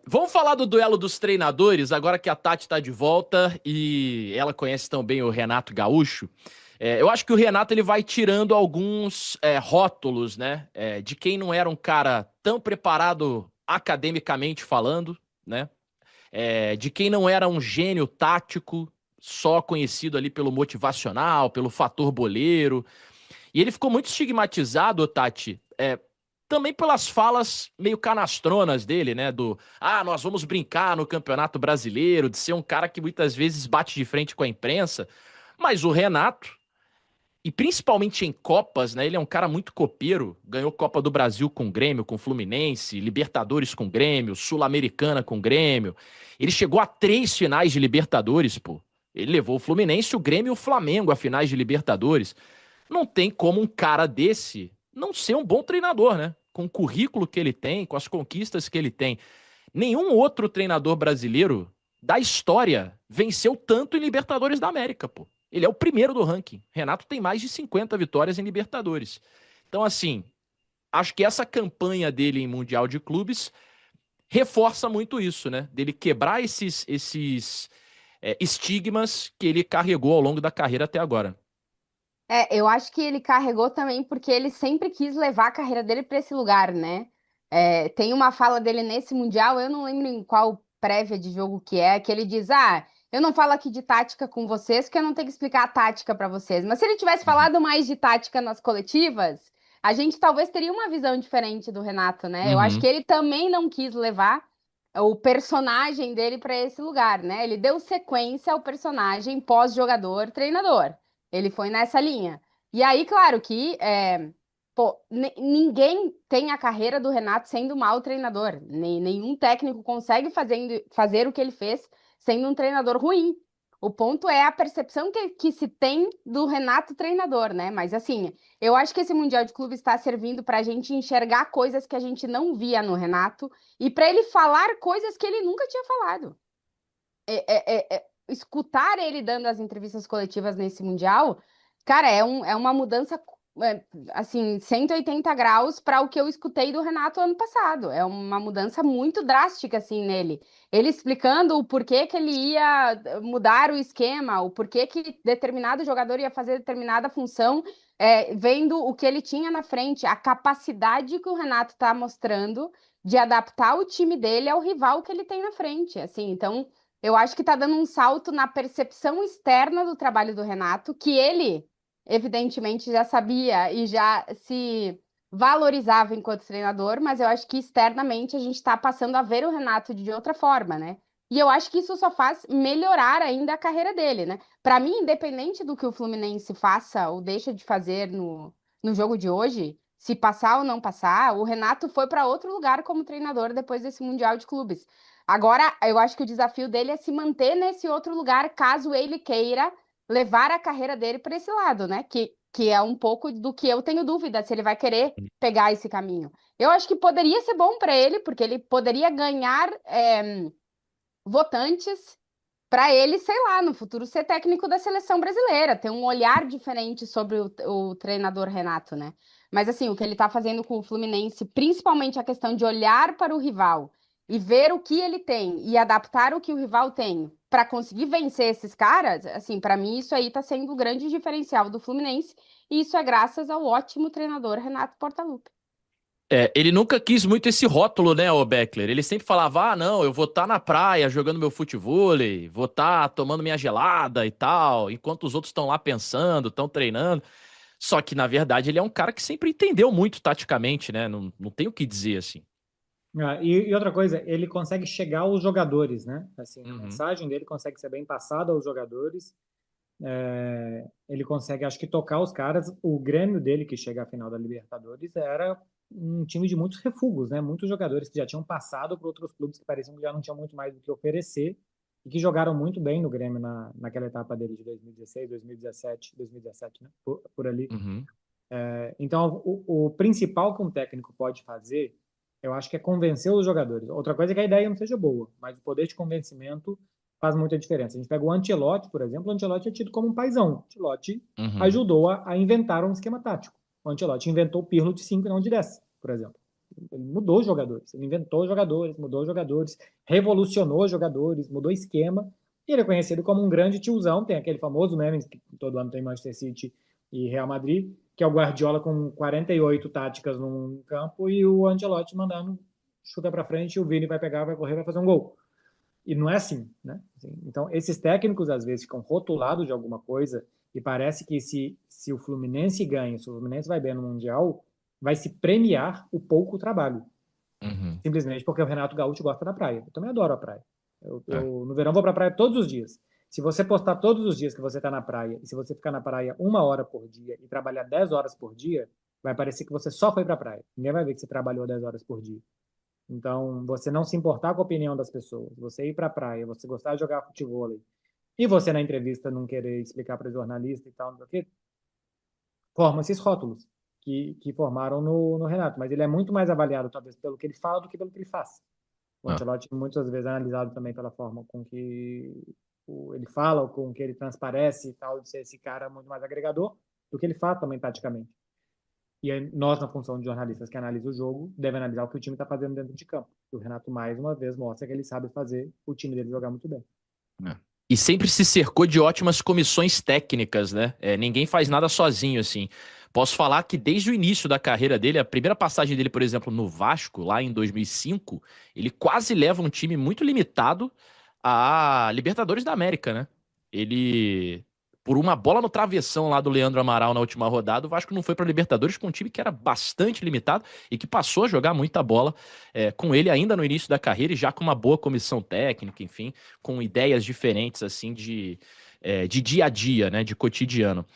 Vamos falar do duelo dos treinadores, agora que a Tati tá de volta e ela conhece também o Renato Gaúcho. Eu acho que o Renato ele vai tirando alguns rótulos, né? De quem não era um cara tão preparado academicamente falando, né? De quem não era um gênio tático, só conhecido ali pelo motivacional, pelo fator boleiro. E ele ficou muito estigmatizado, Tati, também pelas falas meio canastronas dele, né? Nós vamos brincar no Campeonato Brasileiro, de ser um cara que muitas vezes bate de frente com a imprensa. Mas o Renato, e principalmente em Copas, né? Ele é um cara muito copeiro. Ganhou Copa do Brasil com o Grêmio, com o Fluminense, Libertadores com o Grêmio, Sul-Americana com o Grêmio. Ele chegou a 3 finais de Libertadores, pô. Ele levou o Fluminense, o Grêmio e o Flamengo a finais de Libertadores. Não tem como um cara desse não ser um bom treinador, né? Com o currículo que ele tem, com as conquistas que ele tem. Nenhum outro treinador brasileiro da história venceu tanto em Libertadores da América, pô. Ele é o primeiro do ranking. Renato tem mais de 50 vitórias em Libertadores. Então, assim, acho que essa campanha dele em Mundial de Clubes reforça muito isso, né? Dele quebrar esses estigmas que ele carregou ao longo da carreira até agora. Eu acho que ele carregou também porque ele sempre quis levar a carreira dele para esse lugar, né? Tem uma fala dele nesse Mundial, eu não lembro em qual prévia de jogo que ele diz: eu não falo aqui de tática com vocês, porque eu não tenho que explicar a tática para vocês. Mas se ele tivesse Uhum. falado mais de tática nas coletivas, a gente talvez teria uma visão diferente do Renato, né? Eu acho que Uhum. ele também não quis levar o personagem dele para esse lugar, né? Ele deu sequência ao personagem pós-jogador, treinador. Ele foi nessa linha. E aí, claro que ninguém tem a carreira do Renato sendo mau treinador. Nenhum técnico consegue fazer o que ele fez sendo um treinador ruim. O ponto é a percepção que se tem do Renato treinador, né? Mas assim, eu acho que esse Mundial de Clubes está servindo para a gente enxergar coisas que a gente não via no Renato e para ele falar coisas que ele nunca tinha falado. Escutar ele dando as entrevistas coletivas nesse Mundial, cara, é uma mudança assim, 180 graus para o que eu escutei do Renato ano passado. É uma mudança muito drástica assim nele. Ele explicando o porquê que ele ia mudar o esquema, o porquê que determinado jogador ia fazer determinada função, vendo o que ele tinha na frente, a capacidade que o Renato está mostrando de adaptar o time dele ao rival que ele tem na frente, assim. Então, eu acho que está dando um salto na percepção externa do trabalho do Renato, que ele, evidentemente, já sabia e já se valorizava enquanto treinador, mas eu acho que externamente a gente está passando a ver o Renato de outra forma, né? E eu acho que isso só faz melhorar ainda a carreira dele, né? Para mim, independente do que o Fluminense faça ou deixa de fazer no jogo de hoje, se passar ou não passar, o Renato foi para outro lugar como treinador depois desse Mundial de Clubes. Agora, eu acho que o desafio dele é se manter nesse outro lugar, caso ele queira levar a carreira dele para esse lado, né? Que é um pouco do que eu tenho dúvida se ele vai querer pegar esse caminho. Eu acho que poderia ser bom para ele, porque ele poderia ganhar votantes para ele, sei lá, no futuro ser técnico da seleção brasileira, ter um olhar diferente sobre o treinador Renato, né? Mas assim, o que ele está fazendo com o Fluminense, principalmente a questão de olhar para o rival e ver o que ele tem e adaptar o que o rival tem para conseguir vencer esses caras, assim, para mim isso aí está sendo o grande diferencial do Fluminense, e isso é graças ao ótimo treinador Renato Portaluppi. Ele nunca quis muito esse rótulo, né, o Beckler? Ele sempre falava: não, eu vou estar na praia jogando meu futevôlei, vou estar tomando minha gelada e tal, enquanto os outros estão lá pensando, estão treinando. Só que, na verdade, ele é um cara que sempre entendeu muito taticamente, né? Não tem o que dizer assim. E outra coisa, ele consegue chegar aos jogadores, né? Assim, a Uhum. mensagem dele consegue ser bem passada aos jogadores. Ele consegue, acho que, tocar os caras. O Grêmio dele, que chega à final da Libertadores, era um time de muitos refugos, né? Muitos jogadores que já tinham passado por outros clubes que pareciam que já não tinham muito mais do que oferecer e que jogaram muito bem no Grêmio naquela etapa dele de 2016, 2017, né? Por ali. Uhum. Então, o principal que um técnico pode fazer, eu acho que é convencer os jogadores. Outra coisa é que a ideia não seja boa, mas o poder de convencimento faz muita diferença. A gente pega o Ancelotti, por exemplo, o Ancelotti é tido como um paizão. O Ancelotti Uhum. ajudou a inventar um esquema tático. O Ancelotti inventou o Pirlo de 5 e não de 10, por exemplo. Ele mudou os jogadores, ele inventou jogadores, mudou jogadores, revolucionou os jogadores, mudou esquema. E ele é conhecido como um grande tiozão. Tem aquele famoso meme que todo ano tem Manchester City e Real Madrid, que é o Guardiola com 48 táticas num campo e o Ancelotti mandando chuta para frente e o Vini vai pegar, vai correr, vai fazer um gol. E não é assim, né? Então, esses técnicos às vezes ficam rotulados de alguma coisa e parece que se o Fluminense ganha, se o Fluminense vai bem no Mundial, vai se premiar o pouco trabalho. Uhum. Simplesmente porque o Renato Gaúcho gosta da praia. Eu também adoro a praia. Eu no verão vou para a praia todos os dias. Se você postar todos os dias que você está na praia, e se você ficar na praia 1 hora por dia e trabalhar 10 horas por dia, vai parecer que você só foi para a praia. Ninguém vai ver que você trabalhou 10 horas por dia. Então, você não se importar com a opinião das pessoas, você ir para a praia, você gostar de jogar futebol e você na entrevista não querer explicar para o jornalista e tal, não sei o quê, forma esses rótulos que formaram no Renato. Mas ele é muito mais avaliado, talvez, pelo que ele fala do que pelo que ele faz. O Ancelotti muitas vezes é analisado também pela forma com que ele fala, ou com que ele transparece e tal, de ser esse cara muito mais agregador do que ele faz também taticamente. E aí, nós, na função de jornalistas que analisam o jogo, devem analisar o que o time está fazendo dentro de campo. E o Renato, mais uma vez, mostra que ele sabe fazer o time dele jogar muito bem. E sempre se cercou de ótimas comissões técnicas, né? Ninguém faz nada sozinho, assim. Posso falar que desde o início da carreira dele, a primeira passagem dele, por exemplo, no Vasco, lá em 2005, ele quase leva um time muito limitado à Libertadores da América, né? Ele, por uma bola no travessão lá do Leandro Amaral na última rodada, o Vasco não foi para Libertadores com um time que era bastante limitado e que passou a jogar muita bola com ele ainda no início da carreira e já com uma boa comissão técnica, enfim, com ideias diferentes, assim, de dia a dia, né, de cotidiano.